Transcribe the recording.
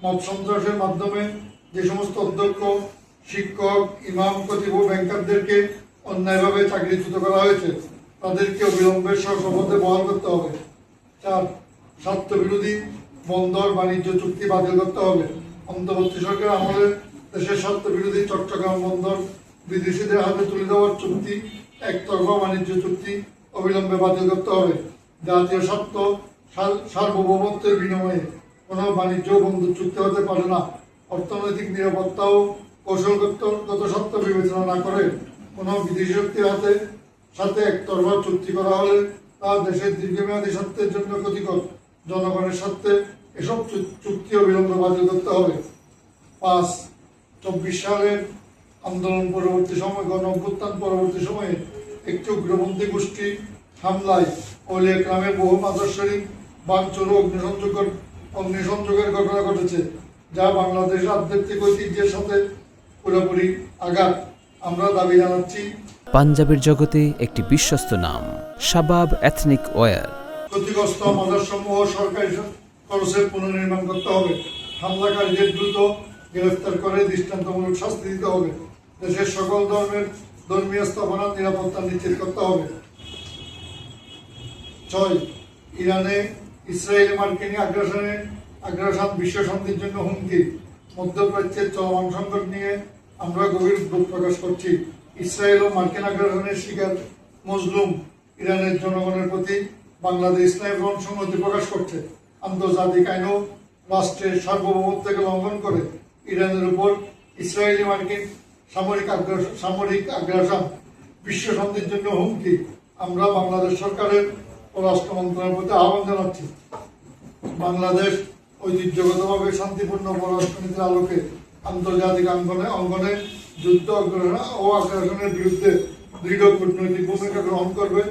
মত সন্ত্রাসের মাধ্যমে যে সমস্ত অধ্যক্ষ, শিক্ষক, ইমাম, খতিব ও ব্যাংকারদেরকে অন্যায়ভাবে চাকরিচ্যুত করা হয়েছে তাদেরকে অবিলম্বে শপথে বহাল করতে হবে। 4. স্বার্থবিরোধী বন্দর বাণিজ্য চুক্তি বাতিল করতে হবে। অন্তর্বর্তী সরকার আমলে দেশের স্বার্থবিরোধী চট্টগ্রাম বন্দর বিদেশিদের হাতে তুলে দেওয়ার চুক্তি, একতরফা বাণিজ্য চুক্তি অবিলম্বে বাতিল করতে হবে। জাতীয় স্বার্থ সার্বভৌমত্বের বিনিময়ে কোনো বাণিজ্য বন্ধু চুক্তি হতে পারে না। অর্থনৈতিক নিরাপত্তা ও কৌশলগত স্বার্থ বিবেচনা না করে কোনো বিদেশি শক্তির সাথে একতরফা চুক্তি করা হলে তা দেশের দীর্ঘমেয়াদী স্বার্থের জন্য ক্ষতিকর। জনগণের স্বার্থে এসব চুক্তি অবিলম্বে বাতিল করতে হবে। 5. 24 সালের আন্দোলন পরবর্তী সময়, গণ অভ্যুত্থান পরবর্তী সময়ে একটি উগ্রপন্থী গোষ্ঠী হামলায় অলিয়া গ্রামের বহু মাজার শরীফ ভাঙচুর ও অগ্নিসংযোগের ঘটনা ঘটেছে, যা বাংলাদেশের আধ্যাত্মিক ঐতিহ্যের সাথে পুরোপুরি আঘাত। আমরা দাবি জানাচ্ছি পাঞ্জাবের জগতে একটি বিশ্বস্ত নাম শাবাব এথনিক ওয়্যার। ক্ষতিগ্রস্ত মাদ্রাসাসমূহ সরকারি খরচে পুনর্নির্মাণ করতে হবে। হামলাকারীদের দ্রুত গ্রেফতার করে দৃষ্টান্তমূলক শাস্তি দিতে হবে। দেশের সকল ধর্মীয় স্থাপনার নিরাপত্তা নিশ্চিত করতে হবে। 6. ইরানে ইসরায়েল মার্কিন আগ্রাসন বিশ্ব শান্তির জন্য হুমকি। মধ্যপ্রাচ্যের চলমান সংকট নিয়ে আমরা গভীর দুঃখ প্রকাশ করছি। ইসরায়েল ও মার্কিন আগ্রাসনের শিকার মজলুম ইরানের জনগণের প্রতি বাংলাদেশ ইসলামী ফ্রন্ট সংহতি প্রকাশ করছে। আন্তর্জাতিক আইন ও রাষ্ট্রের সার্বভৌমত্বকে লঙ্ঘন করে ইরানের উপর ইসরায়েলি মার্কিন সামরিক আগ্রাসন বিশ্ব শান্তির জন্য হুমকি। আমরা বাংলাদেশ সরকারের পররাষ্ট্র মন্ত্রণালয়ের প্রতি আহ্বান জানাচ্ছি, বাংলাদেশ ঐতিহ্যগতভাবে শান্তিপূর্ণ পররাষ্ট্রনীতির আলোকে আন্তর্জাতিক অঙ্গনে যুদ্ধ ও আগ্রাসনের বিরুদ্ধে দৃঢ় কূটনৈতিক ভূমিকা গ্রহণ করবে